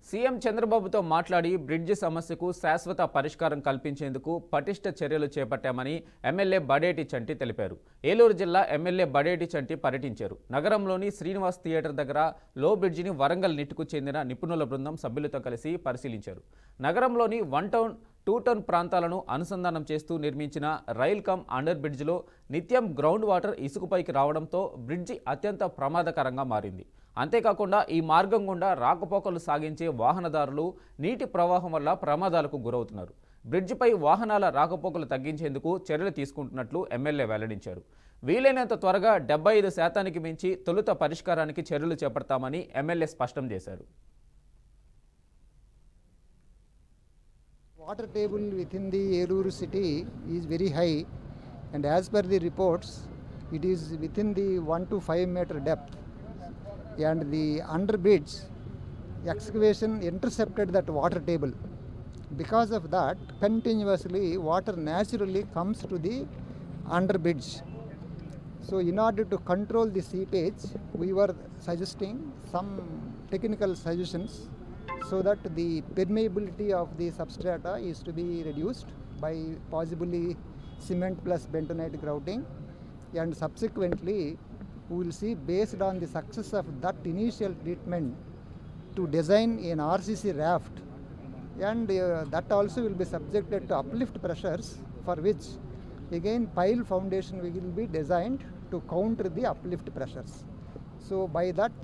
CM చంద్రబాబుతో మాట్లాడి bridge సమస్యకు శాశ్వత పరిష్కారం కల్పించేందుకు పటిష్ట చర్యలు చేపట్టామని ఎమ్మెల్యే బడేటి చంటి తెలిపారు. ఏలూరు జిల్లా ఎమ్మెల్యే బడేటి చంటి పర్యటించారు. నగరంలోని శ్రీనివాస్ థియేటర్ దగ్గర లో బ్రిడ్జిని వరంగల్ నిట్టుకు చెందిన నిపుణుల బృందం సభ్యులతో కలిసి పరిశీలించారు. నగరంలోని 1 టౌన్ 2 టౌన్ ప్రాంతాలను అనుసంధానం చేస్తూ నిర్మించిన రైల్ కమ్ అండర్ బ్రిడ్జిలో నిత్యం గ్రౌండ్ వాటర్ ఇసుకపైకి రావడంతో బ్రిడ్జి అత్యంత ప్రమాదకరంగా మారింది. అంతేకాకుండా ఈ మార్గం గుండా రాకపోకలు సాగించే వాహనదారులు నీటి ప్రవాహం వల్ల ప్రమాదాలకు గురవుతున్నారు. బ్రిడ్జిపై వాహనాల రాకపోకలు తగ్గించేందుకు చర్యలు తీసుకుంటున్నట్లు ఎమ్మెల్యే వెల్లడించారు. వీలైనంత త్వరగా 75% మించి తొలుత పరిష్కారానికి చర్యలు చేపడతామని ఎమ్మెల్యే స్పష్టం చేశారు. Water table within the Eluru city is very high, and as per the reports it is within the 1 to 5 meter depth, and the underbridge excavation intercepted that water table. Because of that, continuously water naturally comes to the underbridge. So in order to control the seepage, we were suggesting some technical suggestions so that the permeability of the substrata is to be reduced by possibly cement plus bentonite grouting, and subsequently we will see, based on the success of that initial treatment, to design an RCC raft, and that also will be subjected to uplift pressures, for which again pile foundation will be designed to counter the uplift pressures. So by that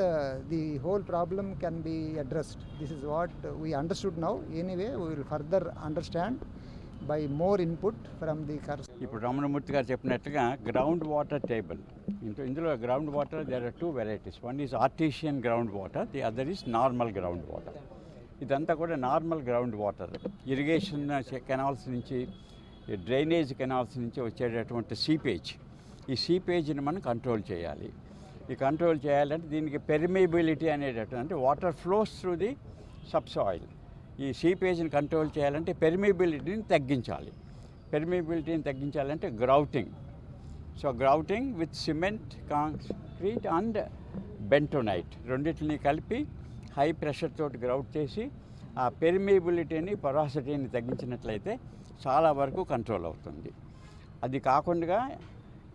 the whole problem can be addressed. This is what we understood now. Anyway, we will further understand by more input from the ఇప్పుడు రమణమూర్తి గారు చెప్పినట్టుగా ground water table, ఇందులో ground water there are 2 varieties. One is artesian ground water, the other is normal ground water. ఇదంతా కూడా normal ground water irrigation canals నుంచి, drainage canals నుంచి వచ్చేటటువంటి seepage, ఈ సీపేజ్ని మనం కంట్రోల్ చేయాలి. ఈ కంట్రోల్ చేయాలంటే దీనికి పెర్మియబిలిటీ అనేటటువంటి, అంటే water flows through the subsoil. ఈ సీపేజ్ని కంట్రోల్ చేయాలంటే పెర్మియబిలిటీని తగ్గించాలి. పెర్మియబిలిటీని తగ్గించాలంటే grouting. So grouting with cement, concrete and bentonite రెండింటిని కలిపి హై ప్రెషర్ తోటి గ్రౌట్ చేసి ఆ పెర్మియబిలిటీని, పొరాసిటీని తగ్గించినట్లయితే చాలా వరకు కంట్రోల్ అవుతుంది. అది కాకుండా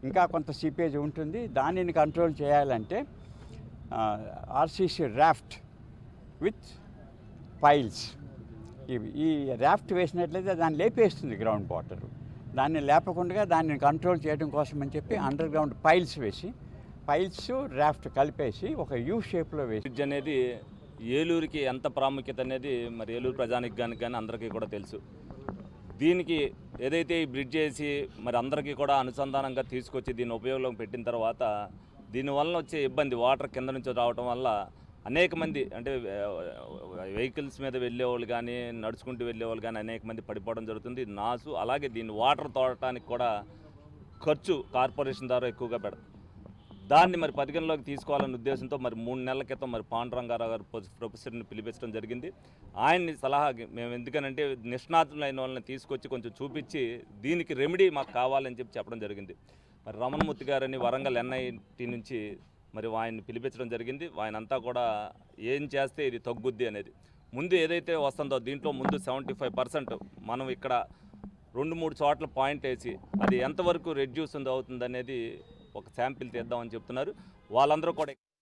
ఇంకా కొంత సీపేజ్ ఉంటుంది. దానిని కంట్రోల్ చేయాలంటే ఆర్సీసీ రాఫ్ట్ విత్ పైల్స్, ఈ రాఫ్ట్ వేసినట్లయితే దాన్ని లేపేస్తుంది గ్రౌండ్ వాటర్. దాన్ని లేపకుండా దాన్ని కంట్రోల్ చేయడం కోసం అని చెప్పి అండర్ గ్రౌండ్ పైల్స్ వేసి, పైల్స్ రాఫ్ట్ కలిపేసి ఒక యూ షేప్లో వేసి. బ్రిడ్జ్ అనేది ఏలూరుకి ఎంత ప్రాముఖ్యత అనేది మరి ఏలూరు ప్రజానికానికి కానీ అందరికీ కూడా తెలుసు. దీనికి ఏదైతే ఈ బ్రిడ్జ్ వేసి మరి అందరికీ కూడా అనుసంధానంగా తీసుకొచ్చి దీన్ని ఉపయోగంలో పెట్టిన తర్వాత దీనివల్ల వచ్చే ఇబ్బంది, వాటర్ కింద నుంచి రావడం వల్ల అనేక మంది, అంటే వెహికల్స్ మీద వెళ్ళేవాళ్ళు కానీ, నడుచుకుంటూ వెళ్ళేవాళ్ళు కానీ అనేక మంది పడిపోవడం జరుగుతుంది. నాసు, అలాగే దీన్ని వాటర్ తోడటానికి కూడా ఖర్చు కార్పొరేషన్ ద్వారా ఎక్కువగా పెడతాం. దాన్ని మరి పరిగణలోకి తీసుకోవాలనే ఉద్దేశంతో మరి 3 నెలల క్రితం మరి పాండురంగారావు గారు ప్రొఫెసర్ని పిలిపించడం జరిగింది. ఆయన్ని సలహాకి మేము, ఎందుకనంటే నిష్ణాతులైన వాళ్ళని తీసుకొచ్చి కొంచెం చూపించి దీనికి రెమెడీ మాకు కావాలని చెప్పడం జరిగింది. మరి రమణమూర్తి గారని వరంగల్ NIT నుంచి మరి ఆయన్ని పిలిపించడం జరిగింది. ఆయన అంతా కూడా ఏం చేస్తే ఇది తగ్గుద్ది అనేది, ముందు ఏదైతే వస్తుందో దీంట్లో ముందు 75% మనం ఇక్కడ 2-3 చోట్ల పాయింట్ వేసి అది ఎంతవరకు రెడ్యూస్ అవుతుంది అనేది ఒక శాంపిల్ తీద్దామని చెప్తున్నారు. వాళ్ళందరూ కూడా